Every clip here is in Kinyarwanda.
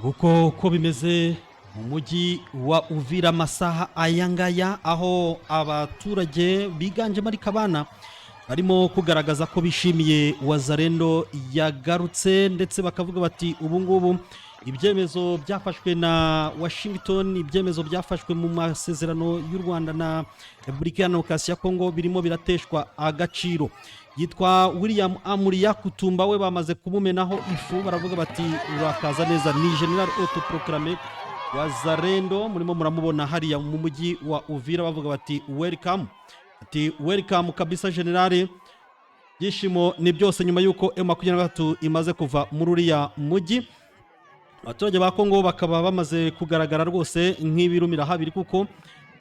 uko bimeze mu mujyi wa Uvira amasaha ayangaya aho abaturage biganjemo ari kabana barimo kugaragaza ko bishimiye Wazalendo yagarutse ndetse bakavuga bati ubu ngubu ibyemezo byafashwe na Washington, ibyemezo byafashwe mu masezerano y'u Rwanda na Repubulika ya Demokarasi ya Kongo birimo birateshwa agaciro. Yitwa William Amuriya Kutumba, we bamaze kumumenaho ifu, baravuga bati urakaza neza. Ni General autoproclamé Wazalendo, murimo muramubona hariya mu mujyi wa Uvira, bavuga bati welcome, ati welcome kabisa generale. Byishimo ni byose nyuma yuko M23 imaze kuva muri uriya mujyi. Abaturage ba Kongo bakaba bamaze kugaragara rwose nk'ibirumira habiri, kuko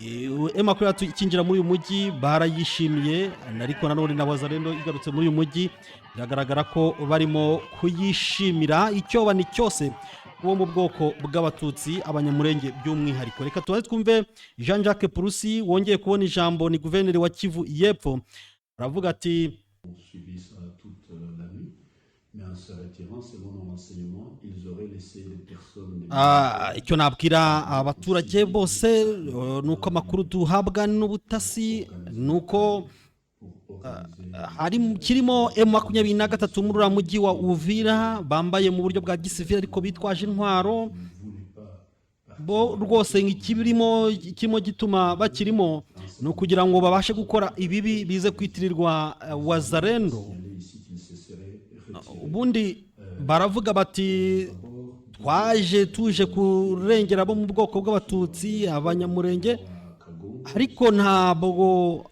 M23 ikinjira muri uyu mujyi barayishimiye, ariko nanone na Wazalendo igarutse muri uyu mujyi biragaragara ko barimo kuyishimira. Icyoba ni cyose uwo mu bwoko bw'abatutsi abanyamurenge by'umwihariko. Reka tubaze twumve Jean-Jacques Purusi wongeye kubona ijambo, ni guverineri wa Kivu y'Epfo, aravuga ati icyo nabwira abaturage bose nuko amakuru duhabwa n'ubutasi nuko kirimo M23 muri uriya mujyi wa Uvira bambaye mu buryo bwa gisivili ariko bitwaje intwaro. Bo rwose kirimo gituma bakirimo ni ukugira ngo babashe gukora ibibi bize kwitirirwa Wazalendo. Ubundi baravuga bati tuje kurengera abo mu bwoko bw'abatutsi abanyamurenge, ariko ntabwo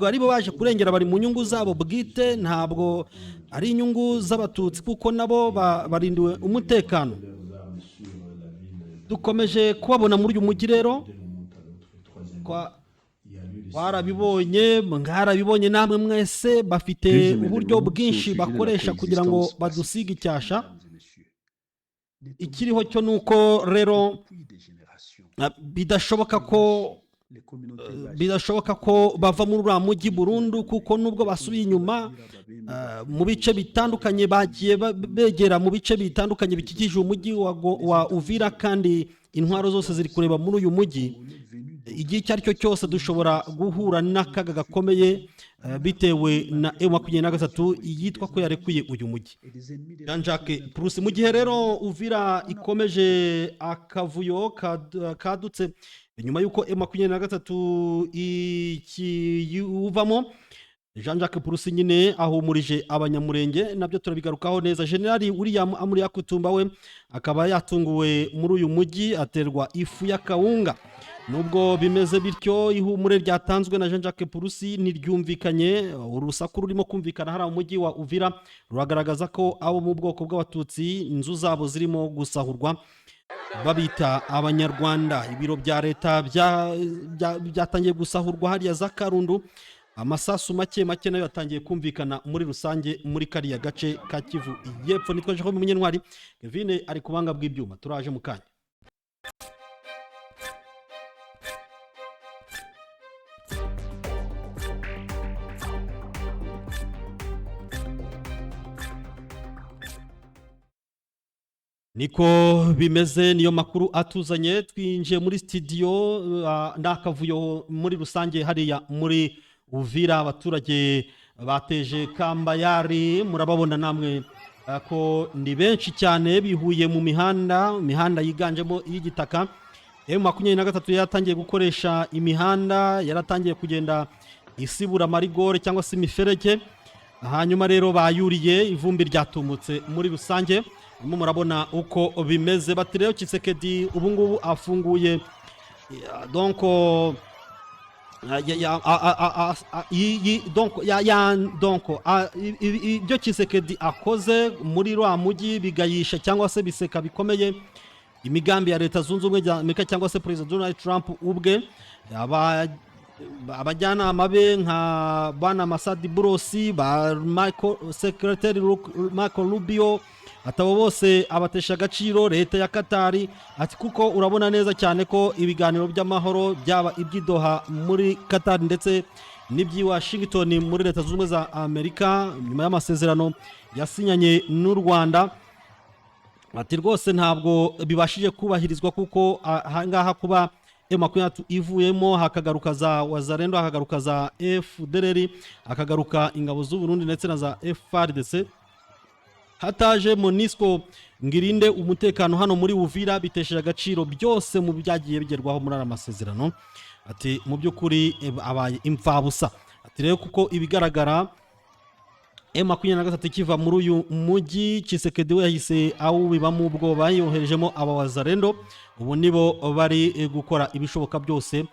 ari bo baje kurengera, bari mu nyungu zabo bwite, ntabwo ari inyungu z'abatutsi kuko nabo barindiwe umutekano. Dukomeje kubabona muri uyu mujyi rero, mwarabibonye namwe mwese, bafite uburyo bwinshi bakoresha kugira ngo badusige icyasha. Ikiriho cyo nuko rero bidashoboka ko bava muri uriya mujyi burundu, kuko nubwo basubiye inyuma mu bice bitandukanye, bagiye begera mu bice bitandukanye bikikije umujyi wa Uvira, kandi intwaro zose ziri kureba muri uyu mujyi. Igihe icyo ari cyo cyose dushobora guhura n'akaga gakomeye bitewe na M23 yitwa ko yarekuye uyu mujyi. Jean-Jacques Purusi. Mu gihe rero Uvira ikomeje akavuyo kadutse nyuma yuko M23 ikiyuvamo, Jean-Jacques Purusi nyine ahumurije abanyamurenge, nabyo turabigarukaho neza. Generali William Amuriya Kutumba we akaba yatunguwe muri uyu mujyi aterwa ifu y'akawunga. Nubwo bimeze bityo, ihumure ryatanzwe na Jean-Jacques Purusi ntiryumvikanye. Urusaku rurimo kumvikana hari mu mujyi wa Uvira ruragaragaza ko abo mu bwoko bw'abatutsi inzu zabo zirimo gusahurwa, babita abanyarwanda. Ibiro bya leta byatangiye gusahurwa hariya za Karundu. Amasasu make nayo yatangiye kumvikana muri rusange muri kariya gace ka Kivu y'Epfo. Nitwa Jerome Munyentwari, Kevin ari kubanga bw'ibyuma, turaje mu kanya. Niko bimeze, niyo makuru atuzanye. Twinjiye muri studio ndakavuyo muri rusange hariya muri Uvira. Abaturage bateje kambayari, murababona namwe ko ni benshi cyane, bihuye mu mihanda yiganjemo y'igitaka. M23 yatangiye gukoresha imihanda, yaratangiye kugenda isibura marigore cyangwa se imiferege. Hanyuma rero bayuriye, ivumbi ryatumutse muri rusange. Murabona uko bimeze. Bati rero Tshisekedi ubu ngubu afunguye, donc ibyo Tshisekedi akoze muri rwa mujyi bigayisha cyangwa se biseka bikomeye imigambi ya Leta Zunze Ubumwe za Amerika cyangwa se President Donald Trump ubwe. Abajyanama be nka bana Masadi Burosi, ba Secretary Marco Rubio, atabo bose abatesha agaciro leta ya Katari. Ati kuko urabona neza cyane ko ibiganiro by'amahoro byaba ibyidoha muri Katari ndetse n'ibyi Washington muri Leta Zunze Ubumwe za Amerika nyuma y'amasezerano yasinyanye n'u Rwanda, ati rwose ntabwo bibashije kubahirizwa kuko ahangaha kuba M23 ivuyemo hakagaruka za Wazalendo hakagaruka za FDLR hakagaruka ingabo z'u Burundi ndetse na za FARDC hataje MONUSCO ngirinde umutekano hano muri Uvira bitesheje agaciro byose mu byagiye bigerwaho muri amasezerano. Ati mu by'ukuri abaye imfabusa. Ati rero kuko ibigaragara M23 kiva muri uyu mujyi Tshisekedi we yahise awubibamo ubwoba yoherejemo aba Wazalendo ubu nibo bari gukora ibishoboka byose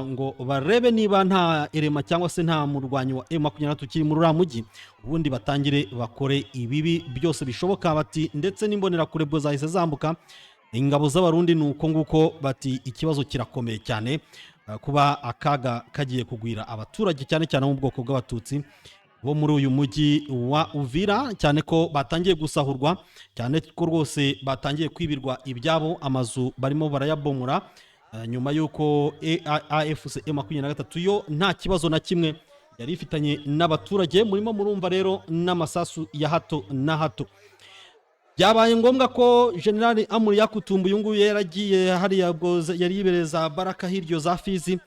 ngo barebe niba nta erema cyangwa se nta murwanyi wa M23 kiri muri uriya mujyi ubundi batangire bakore ibibi byose bishoboka. Bati ndetse n'imbonera kure bwo zahise zambuka ingabo z'abarundi nuko nguko bati ikibazo kirakomeye cyane kuba akaga kagiye kugwira abaturage cyane cyane mu bwoko bw'abatutsi bo muri uyu mujyi wa Uvira cyane ko batangiye gusahurwa cyane ko rwose batangiye kwibirwa ibyabo amazu barimo barayabomora nyuma yuko AFC M23 yo nta kibazo na kimwe yari ifitanye n'abaturage murimo murumva rero n'amasasu ya hato na hato. Byabaye ngombwa ko General Amuri Yakutumba uyu nguyu yaragiye hariya yari yibereza Baraka hiryo za Fizi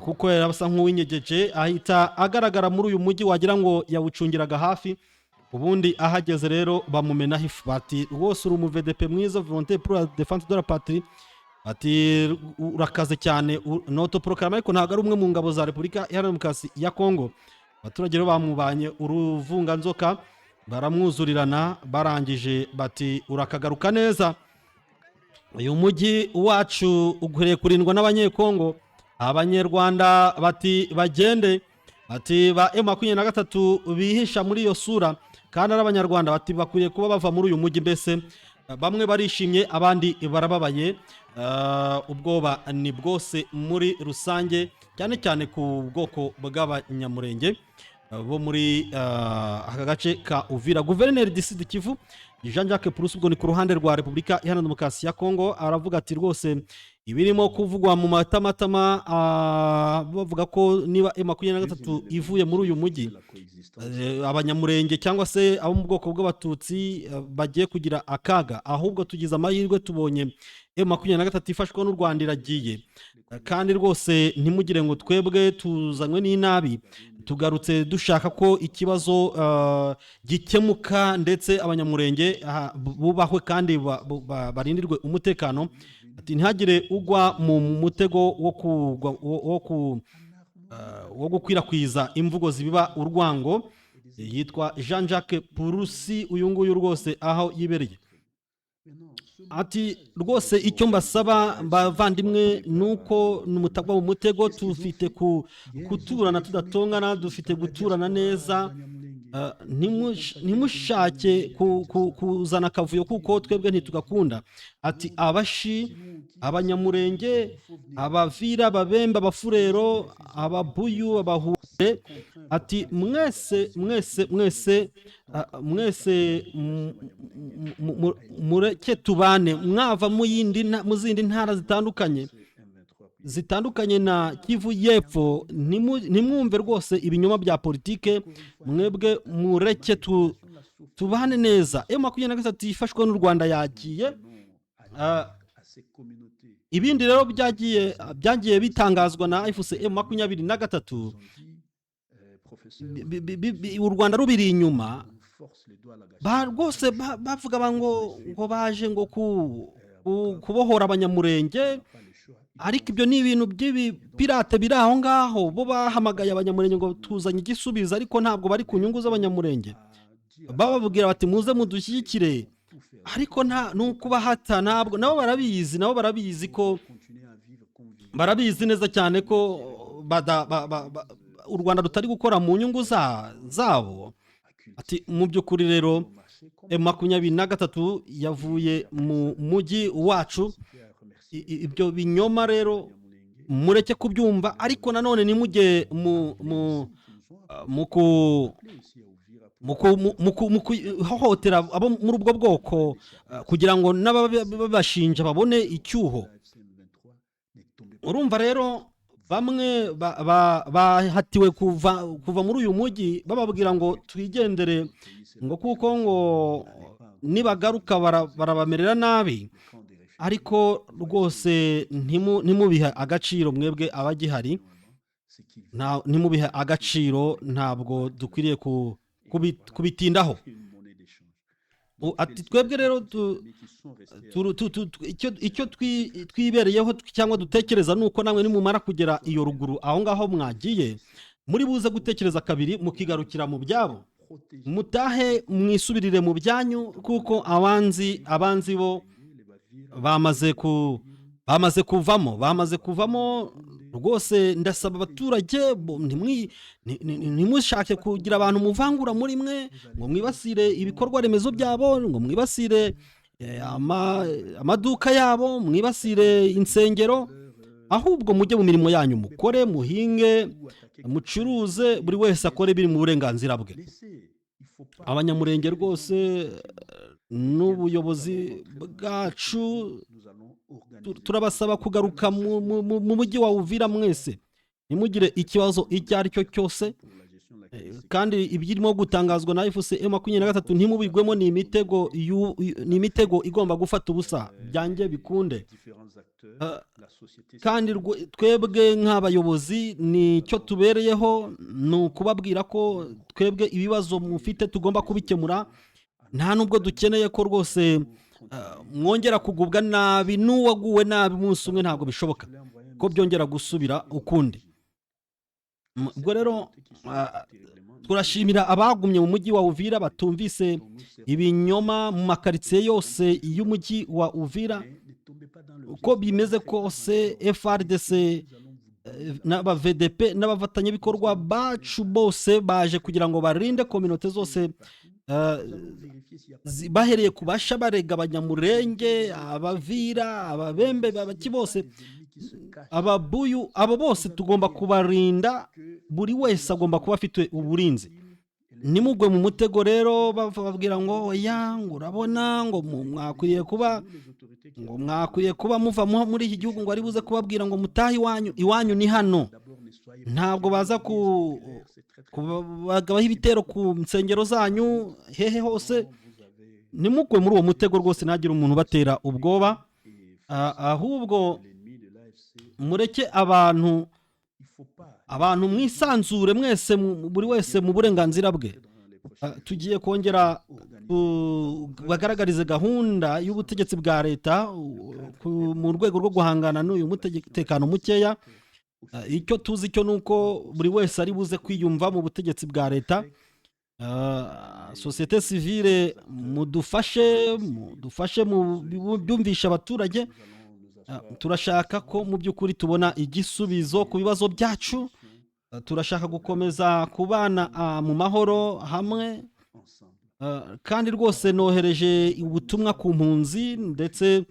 kuko yarabasa nk'uwinyegeje ahita agaragara muri uyu mujyi wagira ngo yawucungiraga hafi ubundi ahageze rero bamumena hifu. Bati rwose uri umuVDP mwiza volonté pour la défense de la patrie ati urakaze cyane noto proclamé ariko ntago ari umwe mu ngabo za Repubulika Iharanira Demokarasi ya Kongo. Abaturage rero bamubanye uruvunga nzoka baramwuzurirana barangije bati urakagaruka neza uyu mujyi wacu ukwiriye kurindwa n'abanyekongo. Abanyarwanda bati bagende bati ba M23 bihisha muri iyo sura kandi n'abanyarwanda bati bakwiriye kuba bava muri uyu mujyi mbese bamwe barishimye abandi barababaye. Ubwoba ni bwose muri rusange cyane cyane ku bwoko bw'abanyamurenge bo muri aka gace ka Uvira. Guverineri d'Isud Kivu Jean-Jacques Purusi ubwo ni ku ruhande rwa Repubulika Iharanira Demokarasi ya Kongo aravuga ati rwose ibirimo kuvugwa mu matamatama bavuga ko niba M23 ivuye muri uyu mujyi abanyamurenge cyangwa se abo mu bwoko bw'abatutsi bagiye kugira akaga ahubwo tugize amahirwe tubonye M23 ifashwe n'u Rwanda iragiye kandi rwose ntimugire ngo twebwe tuzanywe n'inabi tugarutse dushaka ko ikibazo gikemuka ndetse abanyamurenge bubahwe kandi barindirwe umutekano. Ati ntihagire ugwa mu mutego wo gukwirakwiza imvugo zibiba urwango. Yitwa Jean-Jacques Purusi uyu nguyu rwose aho yibereye. Ati rwose icyo mbasaba bavandimwe nuko numutagwa mu mutego tufite kuturana tudatongana dufite guturana neza ntimushake kuzana akavuyo kuko twebwe ntitugakunda. Ati abashi abanyamurenge abavira ababemba abafurero ababuyu abahure ati mwese mureke tubane mwava mu zindi ntara zitandukanye na Kivu y'Epfo ntimwumve rwose ibinyoma bya politike mwebwe mureke tubane neza. M23 ifashwe n'u Rwanda yagiye ibindi rero byagiye bitangazwa na AFC M23 u Rwanda rubiri inyuma rwose bavuga ngo baje ngo kubohora abanyamurenge ariko ibyo ni ibintu by'ibipirate biri aho ngaho bo bahamagaye abanyamurenge ngo tuzanye igisubizo ariko ntabwo bari ku nyungu z'abanyamurenge bababwira bati muze mudushyigikire ariko n'ukubahata ntabwo nabo barabizi ko barabizi neza cyane ko u Rwanda rutari gukora mu nyungu zabo. Ati mu by'ukuri rero M23 yavuye mu mujyi wacu ibyo binyoma rero mureke kubyumva ariko nanone nimujye hohotera abo muri ubwo bwoko kugira ngo n'ababashinja babone icyuho. Urumva rero bamwe bahatiwe kuva muri uyu mujyi bababwira ngo twigendere ngo kuko nibagaruka barabamerera nabi, ariko rwose ntimubihe agaciro mwebwe abagihari, ntimubihe agaciro, ntabwo dukwiriye kubitindaho. Ati twebwe rero icyo twibereyeho cyangwa dutekereza ni uko namwe nimumara kugera iyo ruguru aho ngaho mwagiye, muri buze gutekereza kabiri mukigarukira mu byabo, mutahe mwisubirire mu byanyu, kuko abanzi bo bamaze kuvamo rwose. Ndasaba abaturage ntimushake kugira abantu muvangura muri mwe, ngo mwibasire ibikorwa remezo byabo, ngo mwibasire amaduka yabo, mwibasire insengero, ahubwo mujye mu mirimo yanyu, mukore, muhinge, mucuruze, buri wese akore biri mu burenganzira bwe. Abanyamurenge rwose n'ubuyobozi bwacu turabasaba kugaruka mu mujyi wa Uvira mwese, ntimugire ikibazo icyo ari cyo cyose, kandi ibyirimo gutangazwa na M23 ntimubigwemo. Ni imitego igomba gufata ubusa, byanjye bikunde. Kandi twebwe nk'abayobozi nicyo tubereyeho, ni ukubabwira ko twebwe ibibazo mufite tugomba kubikemura, nta nubwo dukeneye ko rwose mwongera kugubwa nabi. N'uwaguwe nabi umunsi umwe ntabwo bishoboka ko byongera gusubira ukundi. Ubwo rero turashimira abagumye mu mujyi wa Uvira, batumvise ibinyoma mu makaritsiye yose y'umujyi wa Uvira. Uko bimeze kose, FRDC n'aba VDP n'abafatanyabikorwa bacu bose baje kugira ngo barinde kominote zose, bahereye ku basha barega Abanyamurenge, Abavira, Ababembe, Babaki bose, Ababuyu, abo bose tugomba kubarinda. Buri wese agomba kuba afite uburinzi. Nimugwe mu mutego rero babwira ngo oya, ngo urabona, ngo mwakwiriye kuba muva muri iki gihugu, ngo ari buze kubabwira ngo mutahe iwanyu ni hano. Ntabwo baza kubagabaho ibitero ku nsengero zanyu hehe hose. Nimugwe muri uwo mutego rwose, ntagire umuntu batera ubwoba, ahubwo mureke abantu mwisanzure mwese, buri wese mu burenganzira bwe. Tugiye kongera bagaragarize gahunda y'ubutegetsi bwa leta mu rwego rwo guhangana n'uyu mutekano mukeya. Icyo tuzi cyo ni uko buri wese ari buze kwiyumva mu butegetsi bwa leta. Sosiyete sivile mudufashe mu byumvisha abaturage. Turashaka ko mu by'ukuri tubona igisubizo ku bibazo byacu. Turashaka gukomeza kubana mu mahoro hamwe, kandi rwose nohereje ubutumwa ku mpunzi ndetse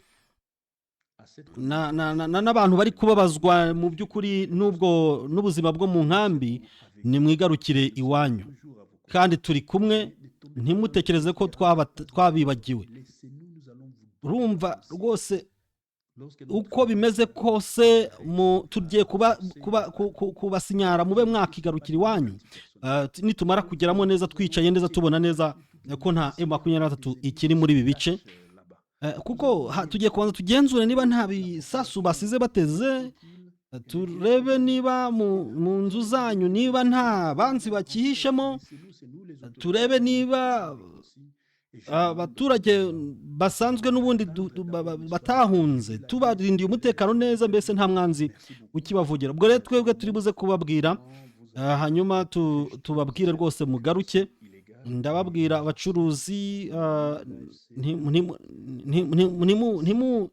n'abantu bari kubabazwa mu by'ukuri n'ubuzima bwo mu nkambi. Nimwigarukire iwanyu, kandi turi kumwe, ntimutekereze ko twabibagiwe. Urumva rwose uko bimeze kose, tugiye kubasinyara mube mwakigarukira iwanyu. Nitumara kugeramo neza, twicaye neza, tubona neza ko nta M23 ikiri muri ibi bice, kuko tugiye kubanza tugenzure niba nta bisasu basize bateze, turebe niba mu nzu zanyu niba nta banzi bakihishemo, turebe niba abaturage basanzwe n'ubundi batahunze, tubarindiye umutekano neza, mbese nta mwanzi ukibavugira. Ubwo rero twebwe turi buze kubabwira, hanyuma tubabwire rwose mugaruke. Ndababwira abacuruzi,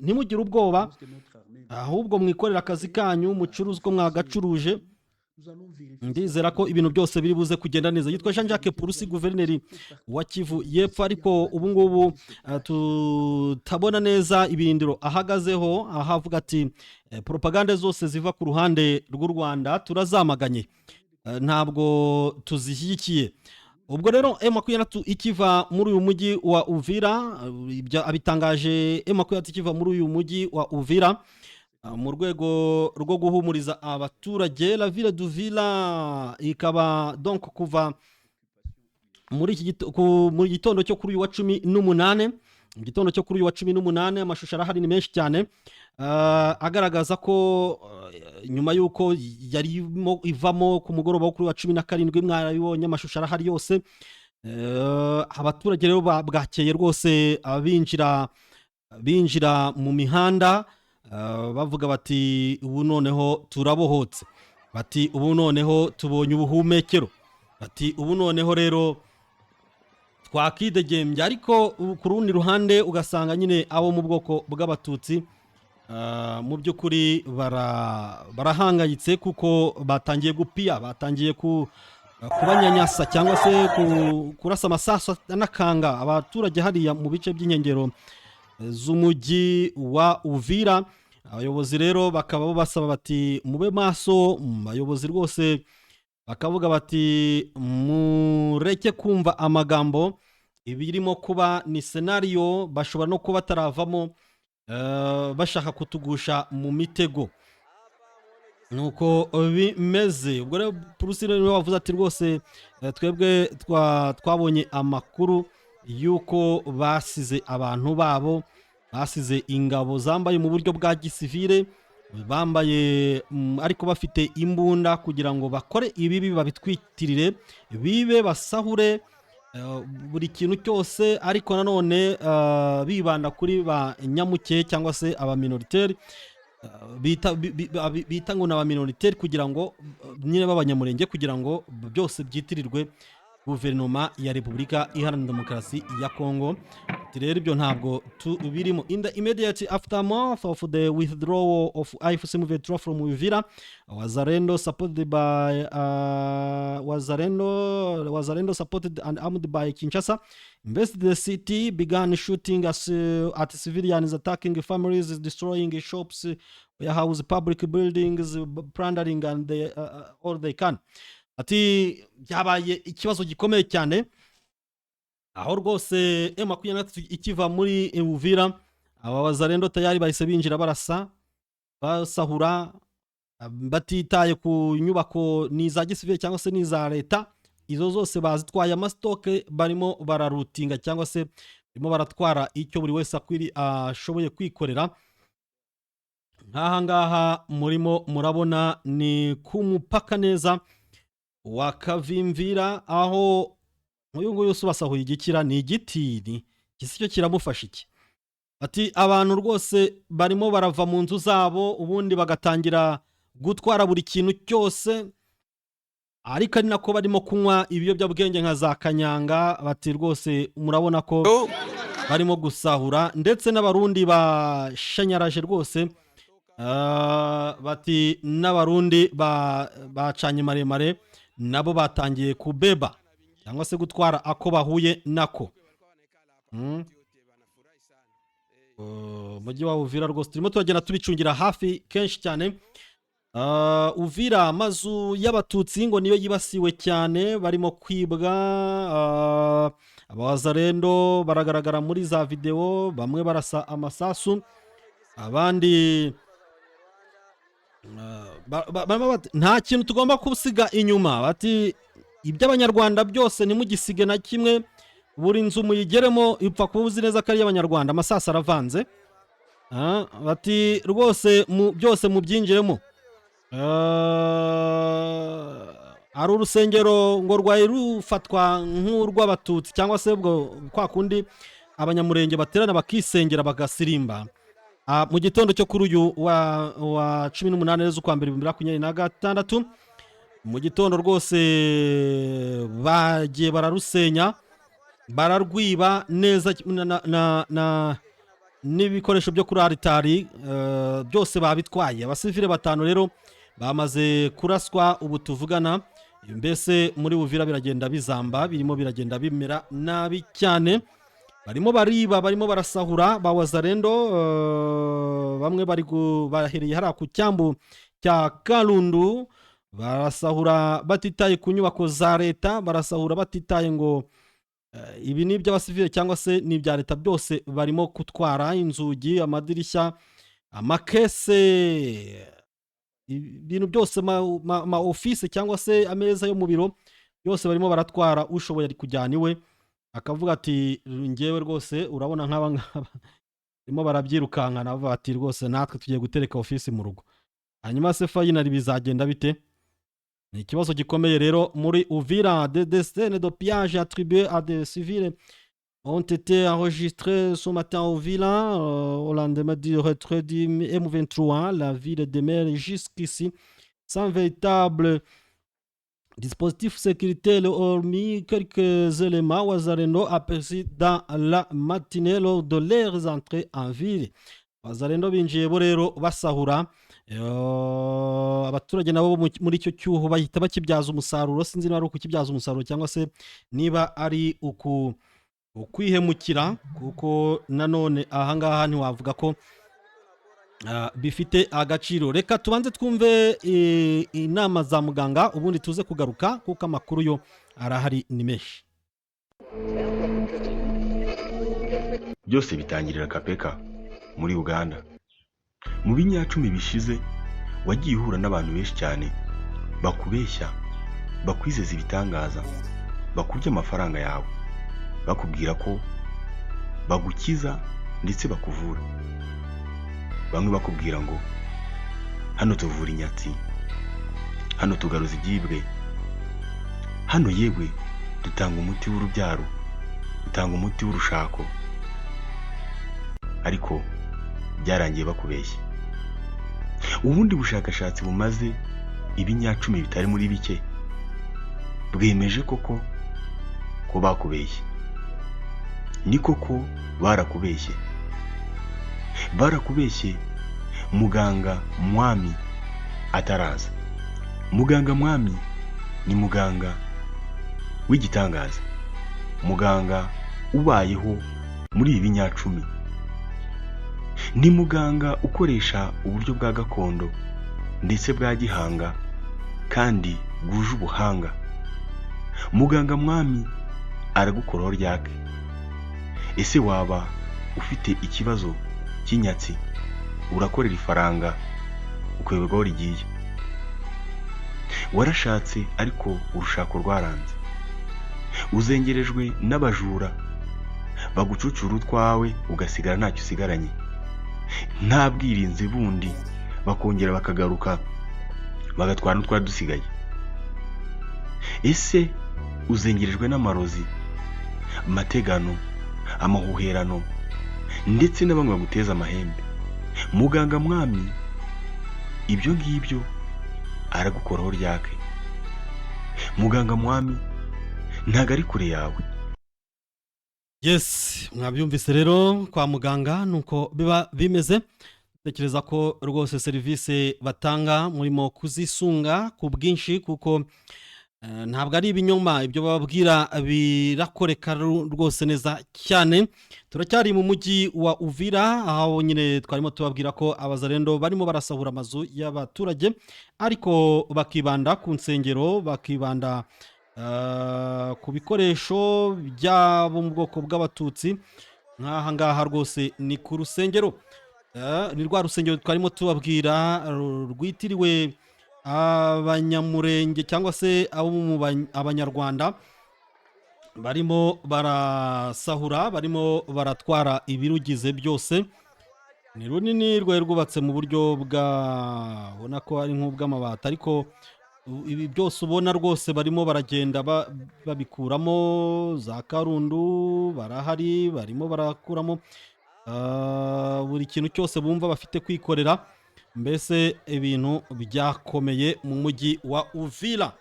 ntimugire ubwoba, ahubwo mwikorera akazi kanyu, mucuruzi ko mwagacuruje. Ndizera ko ibintu byose biri buze kugenda neza. Yitwa Jean Jacques Purusi, guverineri wa Kivu y'Epfo, ariko ubu ngubu tutabona neza ibirindiro ahagazeho, ahavuga ati propaganda zose ziva ku ruhande rw'u Rwanda turazamaganye, ntabwo tuzishyigikiye. Ubwo rero M23 ikiva muri uyu mujyi wa Uvira, abitangaje M23 ikiva muri uyu mujyi wa Uvira mu rwego rwo guhumuriza abaturage. La ville d'Uvira ikaba donc kuva muri gitondo cyo kuri uyu wa 18, mu gitondo cyo kuri uyu wa 18 amashusho arahari ni menshi cyane, agaragaza ko nyuma yuko yarimo ivamo ku mugoroba wo kuri wa 17 mwabibonye amashusho arahari yose. Abaturage rero bwakeye rwose binjira mu mihanda, bavuga bati ubu noneho turabohotse, bati ubu noneho tubonye ubuhumekero, bati ubu noneho rero twakidegembya. Ariko ku rundi ruhande ugasanga nyine abo mu bwoko bw'abatutsi mu by'ukuri barahangayitse kuko batangiye gupiya, batangiye kubanyanyasa cyangwa se kurasa amasasu anakanga abaturage hariya mu bice by'inkengero z'umujyi wa Uvira. Abayobozi rero bakaba basaba bati mube maso, abayobozi rwose bakavuga bati mureke kumva amagambo, ibirimo kuba ni scenario, bashobora no kuba bataravamo bashaka kutugusha mu mitego, nuko bimeze. Ubwo rero Purusi rero bavuze ati rwose twebwe twabonye amakuru yuko basize abantu babo, basize ingabo zambaye mu buryo bwa gisivile, bambaye ariko bafite imbunda kugira ngo bakore ibibi babitwitirire, bibe basahure buri kintu cyose, ariko nanone bibanda kuri ba nyamuke cyangwa se aba minoritaire, bita ngo n'aba minoritaire kugira ngo nyine b'abanyamurenge, kugira ngo byose byitirirwe guverinoma ya Repubulika Iharanira Demokarasi ya Kongo. Rero ibyo ntabwo birimo. In the immediate aftermath of the withdrawal of AFC M23 from Uvira, Wazalendo supported supported and armed by Kinshasa invested the city, began shooting at civilians, attacking families, destroying shops, warehouse, public buildings, plundering and all they can. Ati byabaye ikibazo gikomeye cyane, aho rwose M23 ikiva muri Uvira, aba Wazalendo tayari bahise binjira barasa, basahura, batitaye ku nyubako ni za gisivile cyangwa se ni za leta, izo zose bazitwaye amastoke, barimo bararutinga cyangwa se barimo baratwara icyo buri wese ashoboye kwikorera. Nk'aha ngaha murimo murabona ni ku mupaka neza wa Kavimvira, aho uyu nguyu basahuye igikira, ni igiti gisi cyo kiramufasha iki. Ati abantu rwose barimo barava mu nzu zabo, ubundi bagatangira gutwara buri kintu cyose, ariko ari nako barimo kunywa ibiyobyabwenge nka za kanyanga. Bati rwose murabona ko barimo gusahura, ndetse n'abarundi bashanyaraje rwose. Bati n'abarundi bacanye maremare nabo batangiye kubeba cyangwa se gutwara ako bahuye nako. Mujyi wa Uvira rwose turimo turagenda tubicungira hafi kenshi cyane. Uvira amazu y'abatutsi ngo niyo yibasiwe cyane, barimo kwibwa. Abazarendo baragaragara muri za video, bamwe barasa amasasu, abandi nta kintu tugomba kusiga inyuma. Bati iby'abanyarwanda byose nimugisige na kimwe, buri nzu muyigeremo ipfa kuba uzi neza ko ari y'abanyarwanda, amasasa aravanze. Bati rwose byose mubyinjiremo. Ari urusengero ngo rwari rufatwa nk'urw'abatutsi, cyangwa se ubwo kwa kundi abanyamurenge baterana bakisengera bagasirimba. Mu gitondo cyo kuri uyu wa 18 z'ukwa 2026 mu gitondo rwose bagiye bararusenya, bararwiba neza, n'ibikoresho byo kuri aritari byose babitwaye. Abasivile 5 rero bamaze kuraswa ubu tuvugana. Mbese muri Uvira biragenda bizamba, birimo biragenda bimera nabi cyane. Barimo bariba, barimo barasahura. Ba Wazalendo bamwe bahereye hara ku cyambu cya Kalundu, barasahura batitaye ku nyubako za leta, barasahura batitaye ngo ibi ni iby'abasivile cyangwa se ni ibya leta. Byose barimo kutwara inzugi, amadirishya, amakese, ibintu byose, ma office cyangwa se ameza yo mu biro, yose barimo baratwara ushoboye ari kujyana iwe akavuga ati ngewe rwose urabona nk'aba ngaba barimo barabyirukankana bavuga ati rwose natwe tugiye gutereka ofisi mu rugo. Hanyuma se finally bizagenda bite? Ni ikibazo gikomeye rero muri Uvira. Des scènes de pillage attribuées à des civils ont été enregistrées ce matin à Uvira, au lendemain du retrait du M23. La ville demeure jusqu'ici sans véritable dispositif sécuritaire, hormis quelques éléments Wazalendo aperçus dans la matinée lors de leurs entrées en ville. Wazalendo binjiye bo rero basahura, abaturage nabo muri icyo cyuho bahita bakibyaza umusaruro. Sinzi niba ari ukukibyaza umusaruro cyangwa se niba ari ukwihemukira, kuko nanone ahangaha ntiwavuga ko bifite agaciro. Reka tubanze twumve inama za muganga ubundi tuze kugaruka kuko amakuru yo arahari ni menshi. Byose bitangirira Kapeka muri Uganda. Mu binyacumi bishize wagiye uhura n'abantu benshi cyane bakubeshya, bakwizeza ibitangaza, bakurya amafaranga yawe, bakubwira ko bagukiza ndetse bakuvura. Bamwe bakubwira ngo hano tuvura inyatsi, hano tugaruza ibyibwe, hano yewe dutanga umuti w'urubyaro, dutanga umuti w'urushako. Ariko byarangiye bakubeshya. Ubundi bushakashatsi bumaze ibinyacumi bitari muri bike bwemeje koko ko bakubeshye. Ni koko barakubeshye. Barakubeshye muganga Mwami ataraza. Muganga Mwami ni muganga w'igitangaza, muganga ubayeho muri ibi binyacumi. Ni muganga ukoresha uburyo bwa gakondo ndetse bwa gihanga kandi bwuje ubuhanga. Muganga Mwami aragukoraho ryake. Ese waba ufite ikibazo cy'inyatsi, urakorera ifaranga ukayoberwaho rigiye. Warashatse ariko urushako rwaranze. Uzengerejwe n'abajura bagucucura utwawe ugasigara ntacyo usigaranye. Nta bwirinzi bundi, bakongera bakagaruka bagatwara n'utwari dusigaye. Ese uzengerejwe n'amarozi, amategano, amahuherano ndetse na bamwe baguteza amahembe. Muganga Mwami ibyo ngibyo aragukoraho ryake. Muganga Mwami ntago ari kure yawe. Yes, mwabyumvise rero kwa muganga nuko biba bimeze. Tekereza ko rwose serivisi batanga murimo kuzisunga ku bwinshi, kuko ntabwo ari ibinyoma ibyo bababwira, birakoreka rwose neza cyane. Turacyari mu mujyi wa Uvira, aho nyine twarimo tubabwira ko abazalendo barimo barasahura amazu y'abaturage, ariko bakibanda ku nsengero, bakibanda ku bikoresho byabo mu bwoko bw'abatutsi. Nk'aha ngaha rwose ni ku rusengero, ni rwa rusengero twarimo tubabwira rwitiriwe abanyamurenge cyangwa se abanyarwanda. Barimo barasahura, barimo baratwara ibirugize byose. Ni runini, rwari rwubatse mu buryo ubona ko ari nk'ubw'amabati, ariko ibi byose ubona rwose barimo baragenda babikuramo. Za Karundu barahari, barimo barakuramo buri kintu cyose bumva bafite kwikorera. Mbese ibintu byakomeye mu mujyi wa Uvira.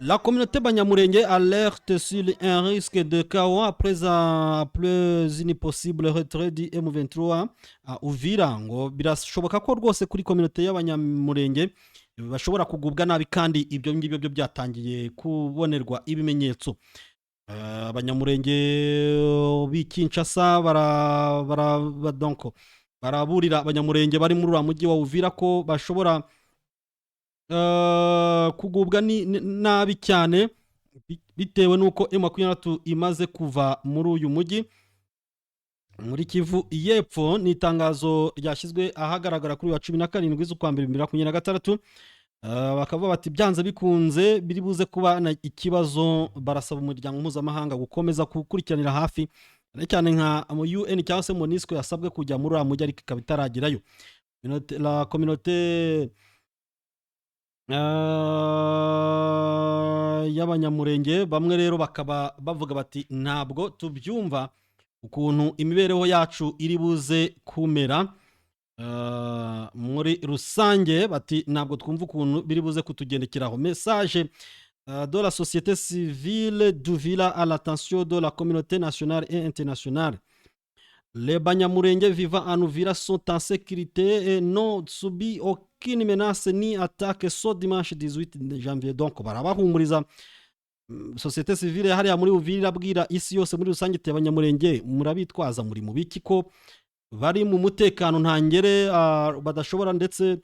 La communauté Banyamurenge alerte sur un risque de chaos après une possible retrait du M23 à Uvira. Ngo birashoboka ko rwose kuri communauté y'Abanyamurenge bashobora kugubwa nabi, kandi ibyo ngibyo byo byatangiye kubonerwa ibimenyetso. Abanyamurenge b'Kinshasa baraburira abanyamurenge bari muri uriya mujyi wa Uvira ko bashobora kugubwa nabi cyane, bitewe n'uko M23 imaze kuva muri uyu mujyi muri Kivu y'Epfo. Ni itangazo ryashyizwe ahagaragara kuri wa 17 z'ukwa 2026. bakavuga bati byanze bikunze biri buze kuba ikibazo, barasaba umuryango mpuzamahanga gukomeza gukurikiranira hafi cyane cyane nka mu UN cyangwa se MONUSCO yasabwe kujya muri uriya mujyi ariko ikaba itaragerayo. La communauté y'abanyamurenge bamwe rero bakaba bavuga bati ntabwo tubyumva ukuntu imibereho yacu iri buze kumera muri rusange, bati ntabwo twumva ukuntu biri buze kutugendekeraho. Message de la société civile d'Uvira à l'attention de la communauté nationale et internationale. Les Banyamulenge vivant en Uvira sont en sécurité et n'ont subi aucune menace ni attaque ce dimanche 18 janvier. Donc barabahumuriza société civile hariya muri Uvira irabwira isi yose muri rusange ite Abanyamulenge murabitwaza muri mu biki ko bari mu mutekano ntangere, badashobora ndetse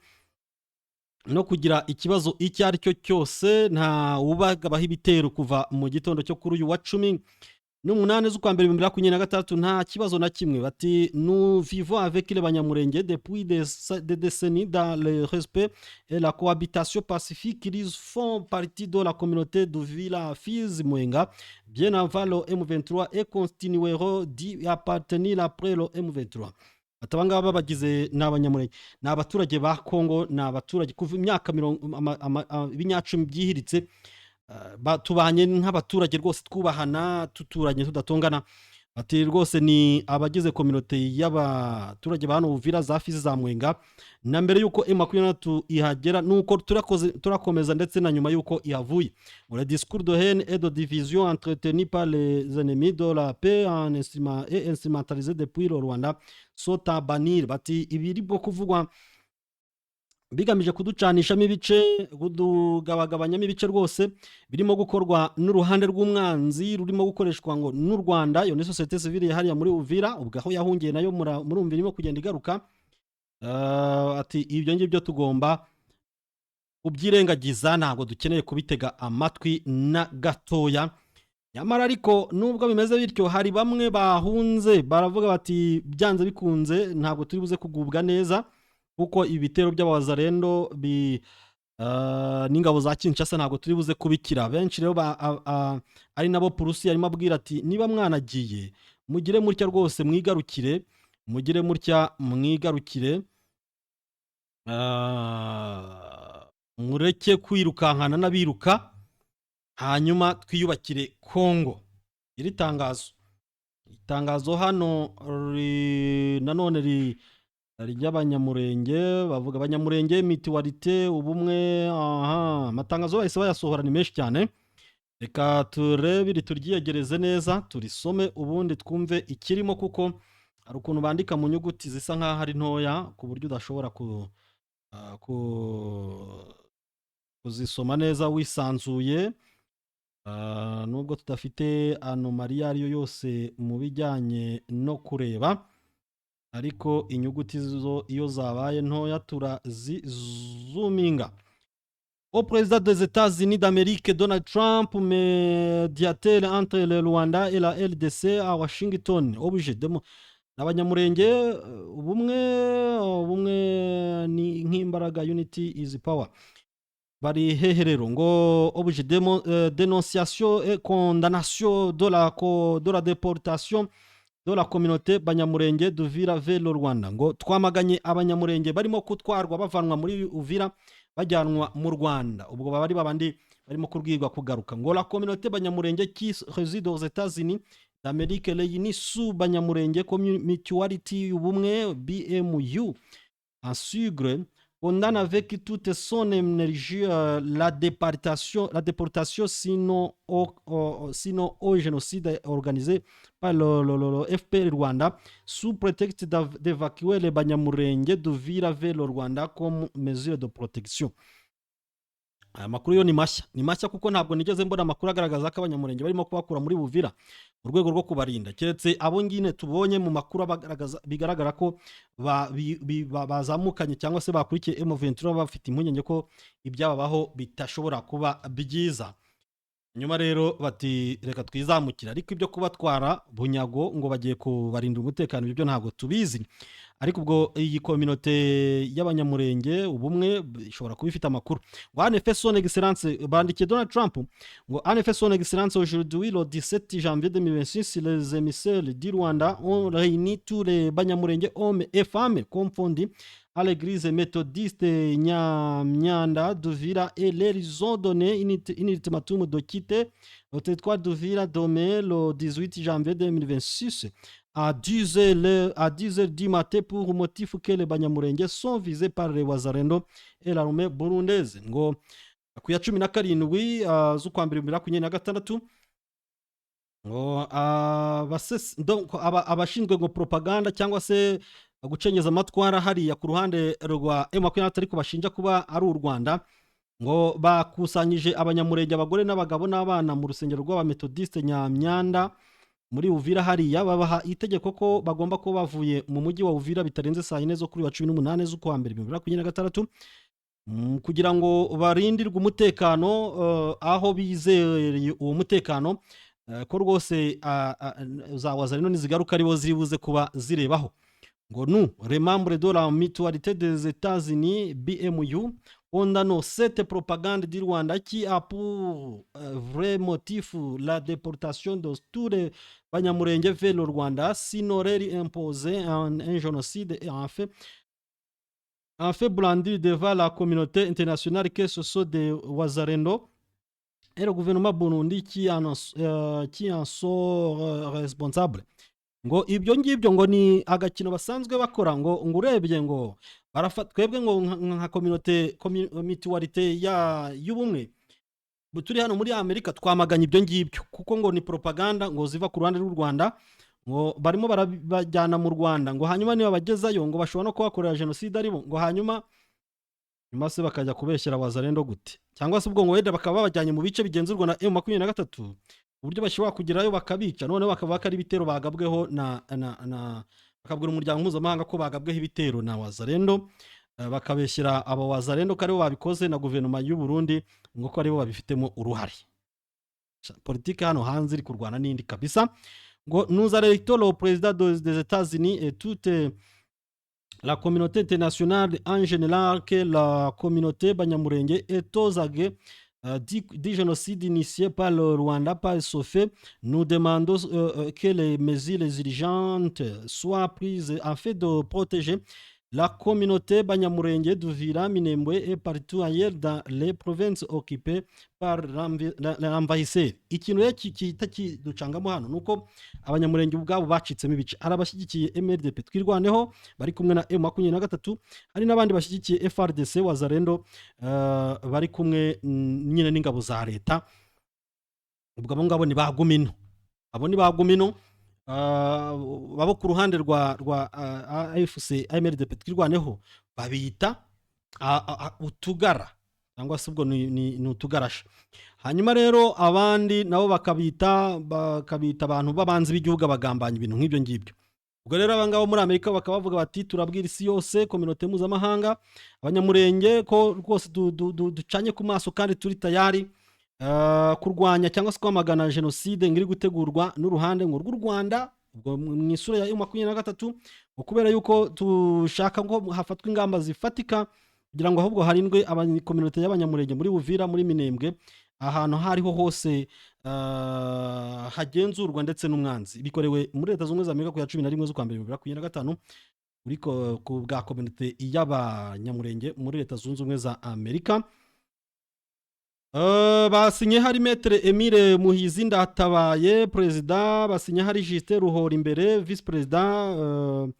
no kugira ikibazo icyo ari cyo cyose. Nta ubagabaho ibitero kuva mu gitondo cyo kuri uyu wa 18 z'ukwa mbere 2026, nta kibazo na kimwe. Bati nous vivons avec les Banyamulenge depuis des décennies dans le respect et la cohabitation pacifique. Ils font partie de la communauté d'Uvira Fizi Mwenga bien avant le M23 et continueront d'y appartenir après le M23. Atabangaba bagize n'Abanyamulenge, n'abaturage ba Kongo, n'abaturage kuva imyaka ibinyacumi byihiritse, batubanye nk'abaturage rwose twubahana tuturanye tudatongana. Bati rwose ni abagize communauté y'abaturage ba hano Uvira za Fizi za Mwenga, na mbere yuko M23 ihagera nuko turakomeza ndetse na nyuma yuko ihavuye. Le discours de haine et de division entretenu par les ennemis de la paix et instrumentalisé depuis le Rwanda sont à bannir. Bati ibiri bwo kuvugwa bigamije kuducanishamo ibice, kudugabagabanyamo ibice rwose birimo gukorwa n'uruhande rw'umwanzi rurimo gukoreshwa ngo n'u Rwanda. Iyo ni société civile hariya muri Uvira, ubwo aho yahungiye nayo murumva irimo kugenda igaruka. Ati ibyo ngibyo tugomba kubyirengagiza, ntabwo dukeneye kubitega amatwi na gatoya. Nyamara ariko nubwo bimeze bityo, hari bamwe bahunze baravuga bati byanze bikunze ntabwo turi buze kugubwa neza kuko ibitero by'abazarendo n'ingabo za Kinshasa ntabwo turi buze kubikira. Benshi rero ari nabo Purusi yarimo abwira ati niba mwanagiye mugire mutya rwose mwigarukire, mugire mutya mwigarukire, mureke kwirukankana n'abiruka, hanyuma twiyubakire Kongo. Iri itangazo hano nanone ry'Abanyamulenge, bavuga Abanyamulenge mituwarite ubumwe. Amatangazo bahise bayasohora ni menshi cyane, reka turebe turyiyegereze neza turisome ubundi twumve ikirimo, kuko hari ukuntu bandika mu nyuguti zisa nk'aho ari ntoya ku buryo udashobora kuzisoma neza wisanzuye, nubwo tudafite anomaliya ariyo yose mu bijyanye no kureba, ariko inyuguti zo iyo zabaye ntoya turazizuminga. Au président des États-Unis d'Amérique Donald Trump, médiateur entre le Rwanda et la RDC à Washington, obligé de Abanyamulenge ubumwe ni nk'imbaraga, unity is power. Bari hehe rero ngo obligé de dénonciation et condamnation de la déportation de la communauté Banyamulenge d'Uvira vers le Rwanda. Ngo twamaganye Abanyamulenge barimo kutwarwa bavanwa muri Uvira bajyanwa mu Rwanda, ubwo bari babandi barimo kurwirwa kugaruka. Ngo la communauté Banyamulenge qui réside aux États-Unis d'Amérique réunie sous Banyamulenge Mutuality ubumwe BMU en sigle condamne avec toute son énergie la déportation sinon au génocide organisé par le FPR Rwanda sous prétexte d'évacuer les Banyamulenge d'Uvira vers le Rwanda comme mesure de protection. Aya makuru yo ni mashya kuko ntabwo nigeze mbona amakuru agaragaza ko Abanyamulenge barimo kubakura muri Uvira mu rwego rwo kubarinda, keretse abo ngine tubonye mu makuru bigaragara ko bazamukanye cyangwa se bakurikiye M23 bafite impungenge ko ibyababaho bitashobora kuba byiza. Nyuma rero bati reka twizamukira, ariko ibyo kubatwara bunyago ngo bagiye kubarinda umutekano ibyo ntabwo tubizi. ariko ubwo iyi kominote y'abanyamurenge ubumwe ishobora kuba ifite amakuru. ngo en effet son excellence bandikiye Donald Trump ngo en effet son excellence aujourd'hui le 17 janvier 2026 les émissaires du Rwanda ont réuni tous les banyamurenge hommes et femmes confondus à l'église méthodiste Nyamyanda d'Uvira et leur ont donné une ultimatum de quitter le territoire d'Uvira demain le 18 janvier 2026 à 10 heures du matin pour motif que les banyamurenge sont visés par les wazalendo et l'armée burundaise. ngo ku ya 17 z'ukwa mbere 2026 ngo abashinzwe ngo propaganda cyangwa se gucenyeza amatwara hariya ku ruhande rwa M23 ariko bashinja kuba ari u Rwanda, ngo bakusanyije abanyamurenge abagore n'abagabo n'abana mu rusengero rw'abamethodiste Nyamyanda muri Uvira hariya, babaha itegeko ko bagomba kuba bavuye mu mujyi wa Uvira bitarenze saa 4 zo kuri wa 18 z'ukwa mbere 2026 kugira ngo barindirwe umutekano aho bizeye uwo mutekano ko rwose za wazalendo nizigaruka aribo ziri buze kuba zirebaho. ngo nous, les membres de la mutualité des États-Unis BMU, condamnons cette propagande du Rwanda qui a pour vrai motif la déportation de tous les banyamurenge vers le Rwanda, sinon leur imposer un génocide et en fait brandir devant la communauté internationale que ce sont des wazalendo et le gouvernement Burundi qui en sont responsables. ngo ibyo ngibyo ngo ni agakino basanzwe bakora. ngo urebye ngo twebwe ngo nka mutualité y'ubumwe turi hano muri Amerika twamaganye ibyo ngibyo kuko ngo ni propaganda ngo ziva ku ruhande rw'u Rwanda, ngo barimo barabajyana mu Rwanda, ngo hanyuma niba bagezayo ngo bashobora no kubakorera jenoside aribo, ngo hanyuma se bakajya kubeshyera wazalendo gute, cyangwa se ubwo ngo wenda bakaba babajyanye mu bice bigenzurwa na M23 uburyo bashobora kugerayo bakabica, noneho bakavuga ko ari ibitero bagabweho bakabwira umuryango mpuzamahanga ko bagabweho ibitero na wazalendo, bakabeshyira abo wazalendo ko aribo babikoze na guverinoma y'u Burundi ngo ko aribo babifitemo uruhare. Politiki hano hanze iri kurwana n'indi kabisa. ngo nous arrêtons le président des États-Unis et toute la communauté internationale en général que la communauté banyamurenge est aux aguets du génocide initié par le Rwanda par SOFE. Nous demandons que les mesures urgentes soient prises afin de protéger la communauté banyamurenge d'Uvira, Minembwe et partout ailleurs dans les provinces occupées par l'envahisseur. Ikintu rero kita kiducangamo hano nuko abanyamurenge ubwabo bacitsemo ibice. Hari abashyigikiye MRDP twirwaneho bari kumwe na M23, hari n'abandi bashyigikiye FRDC wazalendo bari kumwe nyine n'ingabo za leta. ubwo abo ngabo ni bagumino, abo ni bagumino babo ku ruhande rwa AFC MRDP twirwaneho babita utugara cyangwa se ubwo ni utugarasha. hanyuma rero abandi nabo bakabita abantu babanzi b'igihugu abagambanya ibintu nk'ibyo ngibyo. ubwo rero abangabo muri Amerika bakaba bavuga bati turabwira isi yose kominote mpuzamahanga abanyamurenge ko rwose ducanye ku maso kandi turi tayari kurwanya cyangwa se kwamagana jenoside ngiri gutegurwa n'uruhande ngo rw'u Rwanda ubwo mu isura ya M23, kubera yuko dushaka ngo hafatwe ingamba zifatika kugira ngo ahubwo harindwe abanyamurenge y'abanyamurenge muri Uvira, muri Minembwe, ahantu hariho hose hagenzurwa ndetse n'umwanzi. Bikorewe muri Leta Zunze Ubumwe za Amerika ku ya 11 z'ukwa mbere 2025 ku bwa community y'abanyamurenge muri Leta Zunze Ubumwe za Amerika. basinye hari Maître Emile Muhizi Ndatabaye president, basinye hari Justin Ruhora imbere vice president,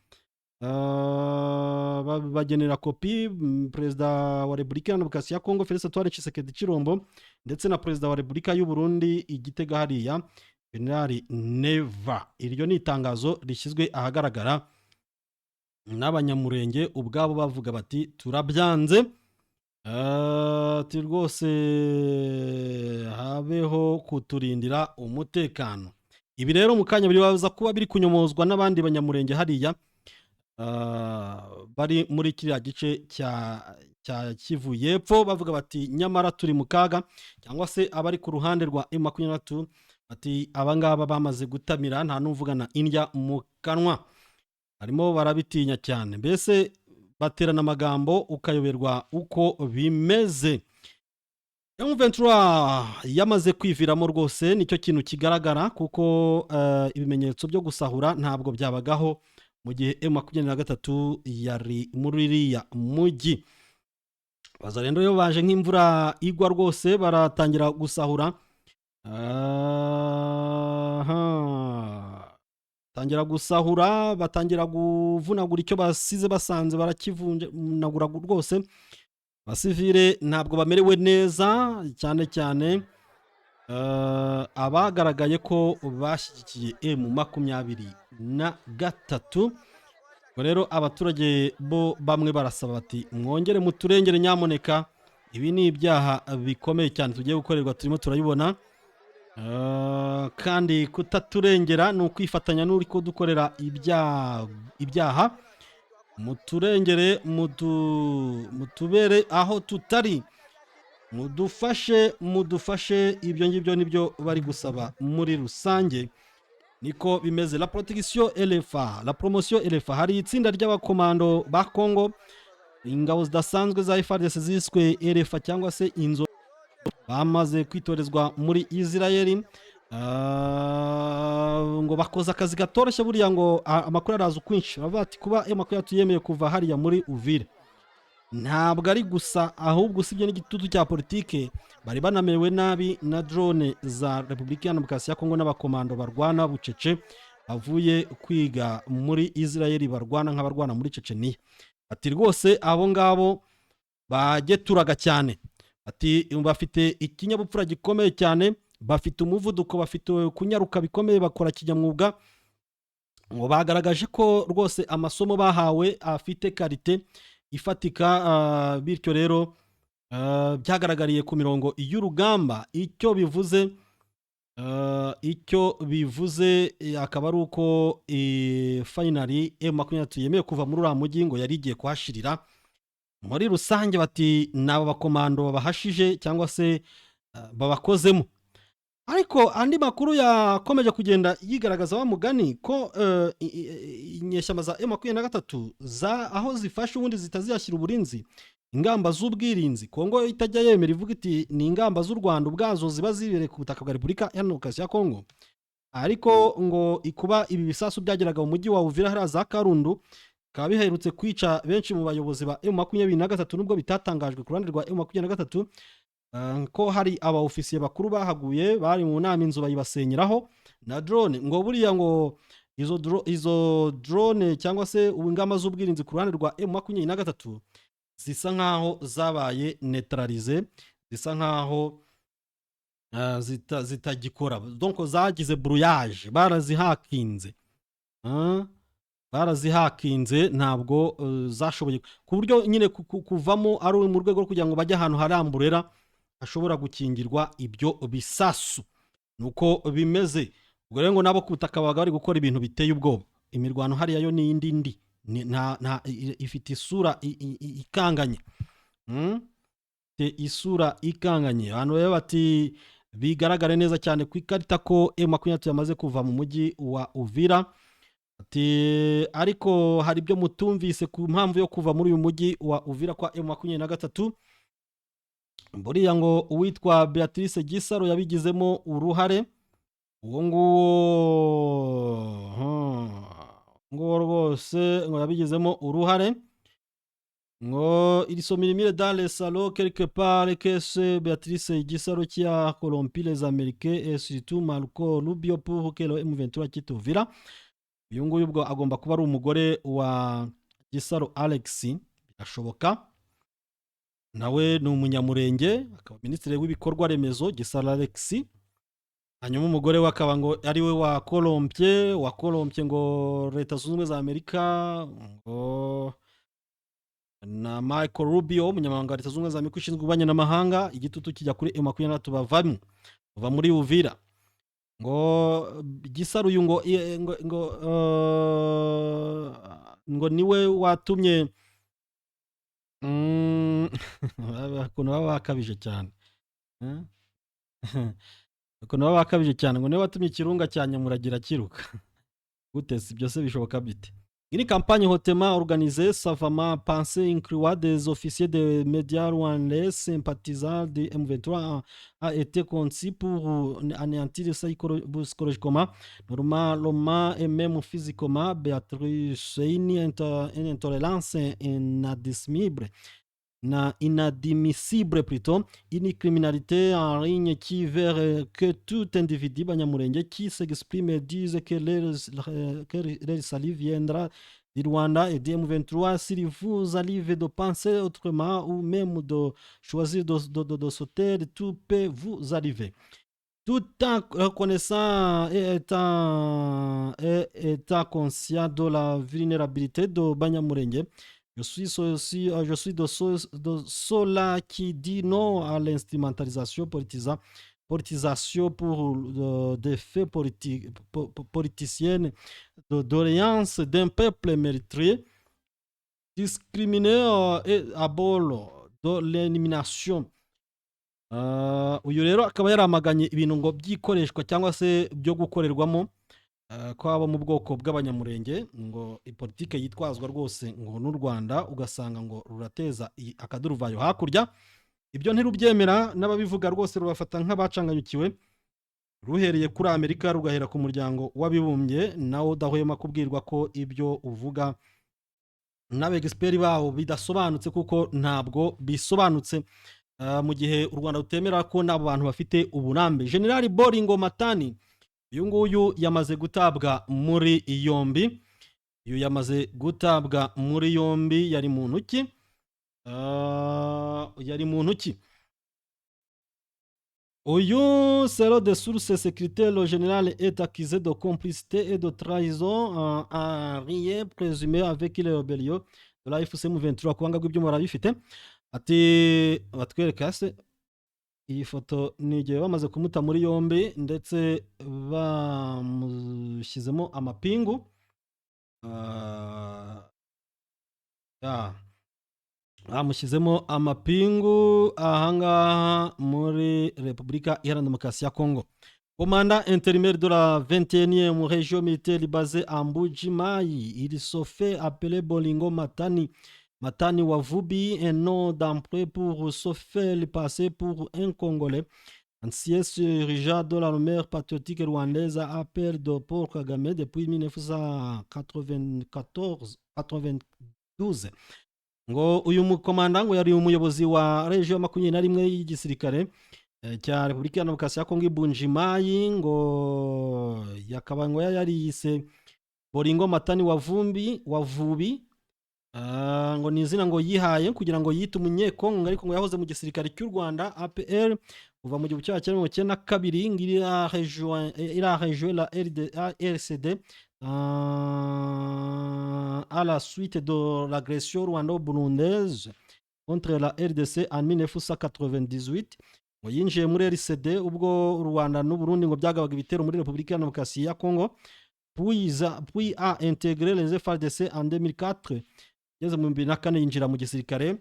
bagenera kopi perezida wa Repubulika ya Demokarasi ya Kongo Felix Antoine Tshisekedi Chilombo ndetse na perezida wa Repubulika y'u Burundi Igitega hariya General Neva. Iryo ni itangazo rishyizwe ahagaragara n'abanyamurenge ubwabo bavuga bati turabyanze, rwose habeho kuturindira umutekano. Ibi rero mu kanya biribaza kuba biri kunyomozwa n'abandi banyamurenge hariya bari muri kiriya gice cya Kivu y'Epfo, bavuga bati nyamara turi mu kaga, cyangwa se abari ku ruhande rwa M23 bati abangaba bamaze gutamira nta n'uvugana indya mu kanwa. barimo barabitinya cyane, mbese baterana amagambo ukayoberwa uko bimeze. M23 yamaze kwiviramo rwose, nicyo kintu kigaragara, kuko ibimenyetso byo gusahura ntabwo byabagaho mu gihe M23 yari muri iriya mujyi. Wazalendo yo baje nk'imvura igwa rwose, baratangira gusahura. Tangira gusahura, batangira kuvunagura icyo basize basanze, barakivunagura rwose. Abasivile ntabwo bamerewe neza, cyane cyane abagaragaye ko bashyigikiye M23. Rero abaturage bo bamwe barasaba bati mwongere muturengere nyamuneka, ibi ni ibyaha bikomeye cyane tugiye gukorerwa, turimo turayibona. Kandi kutaturengera ni ukwifatanya n'uri kudukorera ibyaha. Muturengere, mutubere aho tutari, mudufashe. Ibyo ngibyo nibyo bari gusaba muri rusange, niko bimeze. La protection LFA, la promotion LFA, hari itsinda ry'abakomando ba Kongo, ingabo zidasanzwe za FARDC ziswe LFA cyangwa se inzo, bamaze kwitorezwa muri Israel. Ngo bakoze akazi gatoroshye buriya, ngo amakuru araza ukwinshi, bavuga ati kuba M23 yemeye kuva hariya muri Uvira ntabwo ari gusa, ahubwo usibye n'igitutu cya politike, bari banamewe nabi na drone za Repubulika Iharanira Demokarasi ya Kongo n'abakomando barwana bucece bavuye kwiga muri Israel, barwana nk'abarwana muri Chechnya. Ati rwose abo ngabo bageturaga cyane, ati bafite ikinyabupfura gikomeye cyane, bafite umuvuduko, bafite kunyaruka bikomeye, bakora kinyamwuga. Ngo bagaragaje ko rwose amasomo bahawe afite karite ifatika, bityo rero byagaragariye ku mirongo y'urugamba. Icyo bivuze akaba ari uko finally M23 yemeye kuva muri uriya mujyi, ngo yari igiye kuhashirira. Muri rusange bati nabo bakomando babahashije cyangwa se babakozemo. Ariko andi makuru yakomeje kugenda yigaragaza wa mugani ko inyeshyamba za M23 aho zifashe ubundi zitaziyashyira uburinzi, ingamba z'ubwirinzi Kongo itajya yemera, ivuga iti ni ingamba z'u Rwanda ubwazo ziba zibereye ku butaka bwa Repubulika Iharanira Demokarasi ya Kongo. Ariko ngo ikuba ibi bisasu byageraga mu mujyi wa Uvira hariya za Karundu, bikaba biherutse kwica benshi mu bayobozi ba M23, nubwo bitatangajwe ku ruhande rwa M23 ko hari aba ofisiye bakuru bahaguye, bari mu nama inzu bayibasenyeraho na drone. Ngo buriya ngo izo drone cyangwa se ingamba z'ubwirinzi ku ruhande rwa M23 zisa nkaho zabaye neutralize, zisa nkaho zitagikora, donc zagize brouillage, barazihakinze, ntabwo zashoboye ku buryo nyine kuvamo ari mu rwego rwo kugira ngo bajye ahantu haramburera hashobora gukingirwa ibyo bisasu. Nuko bimeze. Ubwo rero ngo nabo ku butaka baga bari gukora ibintu biteye ubwoba. Imirwano hariya yo ni indi ifite isura ikanganye, isura ikanganye. Abantu rero bati bigaragare neza cyane ku ikarita ko M23 yamaze kuva mu mujyi wa Uvira. Ati ariko hari ibyo mutumvise ku mpamvu yo kuva muri uyu mujyi wa Uvira kwa M23. Buriya ngo uwitwa Beatrice Gisaro yabigizemo uruhare. Uwo nguwo rwose ngo yabigizemo uruhare. Ngo il se murmure dans les salons quelque part que c'est Beatrice Gisaro qui a corrompu les Américains et surtout Marco Rubio pour que le M23 quitte Uvira. Uyu nguyu ubwo agomba kuba ari umugore wa Gisaro Alex, birashoboka. Nawe ni umunyamurenge, akaba minisitiri w'ibikorwa remezo Gisaro Alex. Hanyuma umugore we akaba ngo ari we wakorompye ngo Leta Zunze Ubumwe za Amerika, ngo na Marco Rubio, umunyamabanga wa Leta Zunze Ubumwe za Amerika ushinzwe ububanyi n'amahanga. Igitutu kijya kuri M23 bava muri Uvira. Ngo Gisaro uyu ngo niwe watumye ukuntu baba bakabije cyane, ukuntu baba bakabije cyane, ngo niwe watumye ikirunga cya Nyamuragira kiruka. Gute si byose bishoboka bite? Une campagne hautement organisée, savamment pensée, incluant des officiers des médias rwandais sympathisants de M23 a été conçue pour anéantir psychologiquement, normalement et même physiquement Béatrice. Une intolérance inadmissible plutôt, une criminalité en ligne qui veut que tout individu banyamulenge qui s'exprime et dise que leur salut viendra du Rwanda et du M23 si vous arrivez de penser autrement ou même de choisir de sauter, tout peut vous arriver. Tout en reconnaissant étant conscient de la vulnérabilité de Banyamulenge, je suis aussi de ceux-là qui dit non à l'instrumentalisation politisation pour des faits politiciennes de doléances d'un peuple mériteux, discriminé et abolo de l'élimination. Uyu rero akaba yaramaganye ibintu ngo byikoreshwa cyangwa se byo gukorerwamo kwaba mu bwoko bw'abanyamurenge, ngo ipolitike yitwazwa rwose ngo n'u Rwanda ugasanga ngo rurateza akaduruvayo hakurya. Ibyo ntirubyemera, n'ababivuga rwose rubafata nk'abacanganyukiwe, ruhereye kuri Amerika rugahera ku muryango w'abibumbye, nawo udahwema kubwirwa ko ibyo uvuga n'abegesperi bawo bidasobanutse kuko ntabwo bisobanutse. Mu gihe u Rwanda rutemera ko n'abo bantu bafite uburambe. General Bolingo Matani uyu nguyu yamaze gutabwa muri yombi. Yari muntu ki? Uyu selo de source sécuritaire, le général est accusé de complicité et de trahison en rien présumé avec les rébellions de la FCM23. Kwanga bw'ibyo murabifite. Ati batwereka se iyi foto ni igihe bamaze kumuta muri yombi ndetse bamushyizemo amapingu. Bamushyizemo amapingu ahangaha muri Repubulika Iharanira Demokarasi ya Congo. Commandant intérimaire de la 21e région militaire basée à Mbuji-Mayi, il se fait appeler Bolingo Matani Wavubi, un nom d'emprunt pour se faire passer pour un Congolais. Ancien dirigeant de l'armée patriotique rwandaise à appel de Paul Kagame depuis 1992. Ngo uyu mukomanda ngo yari umuyobozi wa region 21 y'igisirikare cya Repubulika ya Demokarasi ya Kongo Mbuji-Mayi, ngo yakaba ngo yariyise Bolingo Matani Wavubi. Ngo ni izina ngo yihaye kugira ngo yite umunyekongo, ariko ngo yahoze mu gisirikare cy'u Rwanda APR kuva mu 1992. Ngiri a rejoint la RCD à la suite de l'agression rwando-burundaise contre la RDC en 1998. Ngo yinjiye muri RCD ubwo Rwanda n'u Burundi ngo byagabaga ibitero muri Repubulika ya Demokarasi ya Congo, puis a intégré les FARDC en 2004. Yeze mu 2004 yinjira mu gisirikare.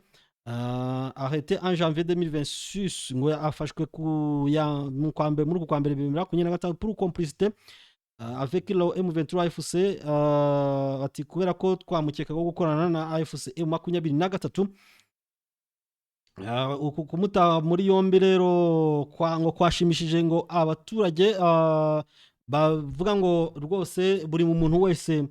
Arrêté en janvier 2026, ngo afashwe muri kwa mbere 2025 pour complicité avec le M23 FC. Ati kubera ko twamukeka ko gukorana na AFC M23. Kumuta muri yombi rero ngo kwashimishije ngo abaturage bavuga ngo rwose buri muntu wese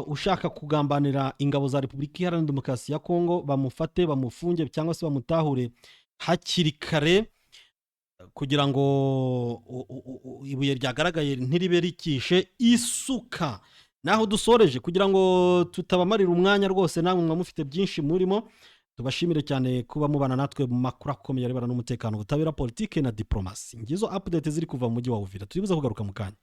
ushaka kugambanira ingabo za Repubulika Iharanira Demokarasi ya Kongo bamufate, bamufunge cyangwa se bamutahure hakiri kare kugira ngo ibuye ryagaragaye ntiribe rikishe isuka. Naho dusoreje kugira ngo tutabamarira umwanya rwose, namwe mwamufite byinshi murimo. Tubashimire cyane kuba mubana natwe mu makuru akomeye arebana n'umutekano, ubutabera, politike na diplomasi. Ngizo update ziri kuva mu mujyi wa Uvira. Turibuza kugaruka mu kanya.